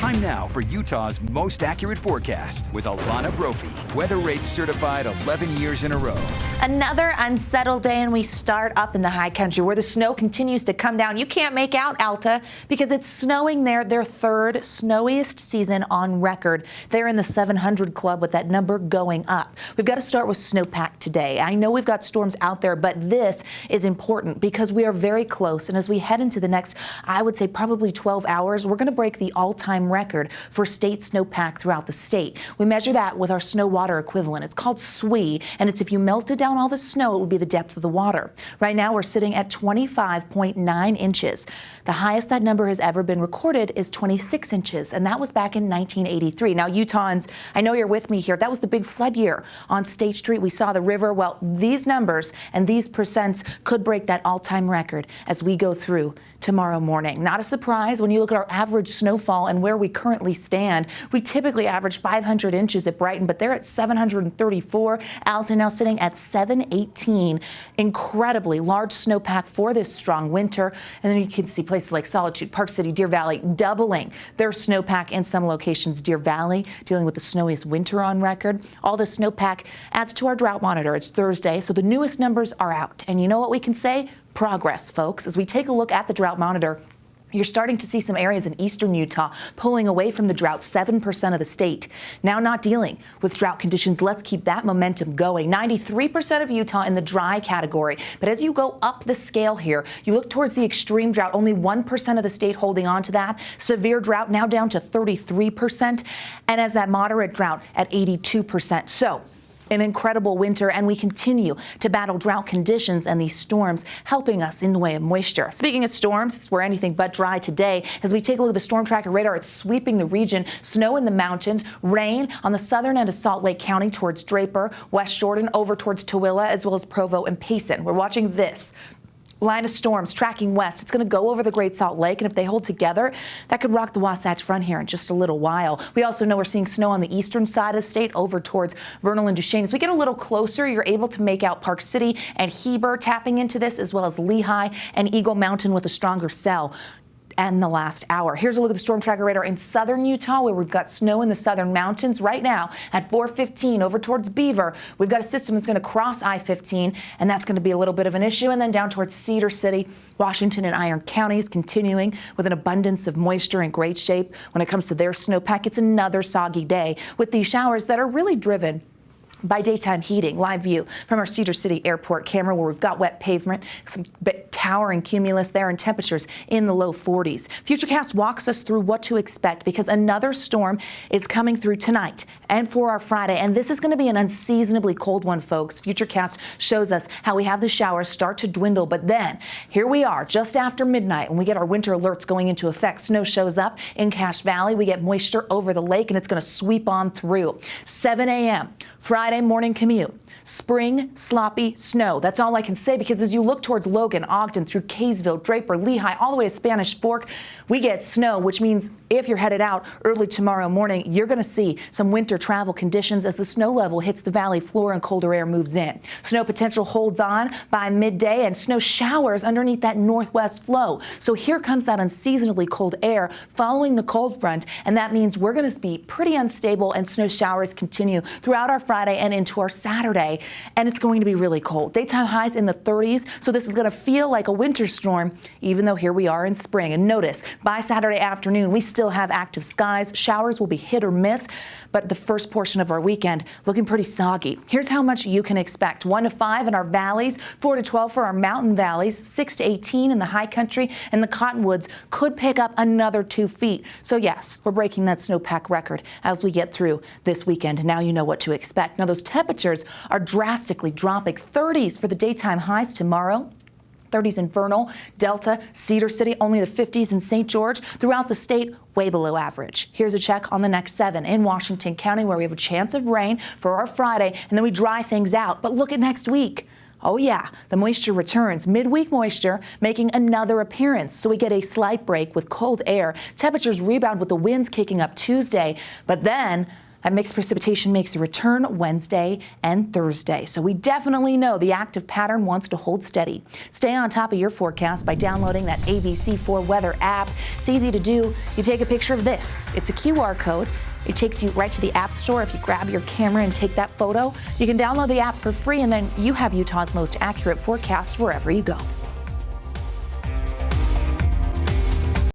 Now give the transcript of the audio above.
Time now for Utah's most accurate forecast with Alana Brophy. Weather rates certified 11 years in a row. Another unsettled day, and we start up in the high country where the snow continues to come down. You can't make out Alta because it's snowing there, their third snowiest season on record. They're in the 700 club with that number going up. We've got to start with Snowpack today. I know we've got storms out there, but this is important because we are very close. And as we head into the next, I would say probably 12 hours, we're going to break the all-time record for state snowpack throughout the state. We measure that with our snow water equivalent. It's called SWE, and it's if you melted down all the snow, it would be the depth of the water. Right now, we're sitting at 25.9 inches. The highest that number has ever been recorded is 26 inches, and that was back in 1983. Now, Utahns, I know you're with me here. That was the big flood year on State Street. We saw the river. Well, these numbers and these percents could break that all-time record as we go through tomorrow morning. Not a surprise when you look at our average snowfall and where we currently stand. We typically average 500 inches at Brighton, but they're at 734. Alta now sitting at 718. Incredibly large snowpack for this strong winter. And then you can see places like Solitude, Park City, Deer Valley doubling their snowpack in some locations. Deer Valley dealing with the snowiest winter on record. All the snowpack adds to our drought monitor. It's Thursday, so the newest numbers are out. And you know what we can say? Progress, folks. As we take a look at the drought monitor, you're starting to see some areas in eastern Utah pulling away from the drought, 7% of the state. Now not dealing with drought conditions. Let's keep that momentum going. 93% of Utah in the dry category. But as you go up the scale here, you look towards the extreme drought, only 1% of the state holding on to that. Severe drought now down to 33%. And as that moderate drought at 82%. So an incredible winter, and we continue to battle drought conditions and these storms helping us in the way of moisture. Speaking of storms, we're anything but dry today. As we take a look at the storm tracker radar, it's sweeping the region. Snow in the mountains, rain on the southern end of Salt Lake County towards Draper, West Jordan, over towards Tooele, as well as Provo and Payson. We're watching this line of storms tracking west. It's going to go over the Great Salt Lake, and if they hold together, that could rock the Wasatch Front here in just a little while. We also know we're seeing snow on the eastern side of the state over towards Vernal and Duchesne. As we get a little closer, you're able to make out Park City and Heber tapping into this, as well as Lehigh and Eagle Mountain with a stronger cell. And the last hour. Here's a look at the storm tracker radar in southern Utah, where we've got snow in the southern mountains right now at 4:15 over towards Beaver. We've got a system that's going to cross I-15, and that's going to be a little bit of an issue. And then down towards Cedar City, Washington and Iron counties continuing with an abundance of moisture in great shape when it comes to their snowpack. It's another soggy day with these showers that are really driven by daytime heating. Live view from our Cedar City airport camera where we've got wet pavement, some towering cumulus there, and temperatures in the low 40s. Futurecast walks us through what to expect because another storm is coming through tonight and for our Friday, and this is going to be an unseasonably cold one, folks. Futurecast shows us how we have the showers start to dwindle, but then here we are just after midnight when we get our winter alerts going into effect. Snow shows up in Cache Valley. We get moisture over the lake, and it's going to sweep on through. 7 a.m. Friday morning commute. Spring, sloppy snow. That's all I can say, because as you look towards Logan, Ogden, through Kaysville, Draper, Lehigh, all the way to Spanish Fork, we get snow, which means if you're headed out early tomorrow morning, you're going to see some winter travel conditions as the snow level hits the valley floor and colder air moves in. Snow potential holds on by midday, and snow showers underneath that northwest flow. So here comes that unseasonably cold air following the cold front, and that means we're going to be pretty unstable, and snow showers continue throughout our Friday and into our Saturday, and it's going to be really cold. Daytime highs in the 30s, so this is going to feel like a winter storm, even though here we are in spring. And notice, by Saturday afternoon, we still have active skies. Showers will be hit or miss, but the first portion of our weekend looking pretty soggy. Here's how much you can expect. 1 to 5 in our valleys, 4 to 12 for our mountain valleys, 6 to 18 in the high country, and the cottonwoods could pick up another 2 feet. So yes, we're breaking that snowpack record as we get through this weekend. Now you know what to expect. Now those temperatures are drastically dropping. 30s for the daytime highs tomorrow. 30s in Vernal, Delta, Cedar City, only the 50s in St. George. Throughout the state, way below average. Here's a check on the next 7 in Washington County, where we have a chance of rain for our Friday, and then we dry things out. But look at next week. Oh yeah, the moisture returns. Midweek moisture making another appearance. So we get a slight break with cold air. Temperatures rebound with the winds kicking up Tuesday, but then That mixed precipitation makes a return Wednesday and Thursday. So we definitely know the active pattern wants to hold steady. Stay on top of your forecast by downloading that ABC4 weather app. It's easy to do. You take a picture of this. It's a QR code. It takes you right to the App Store. If you grab your camera and take that photo, you can download the app for free, and then you have Utah's most accurate forecast wherever you go.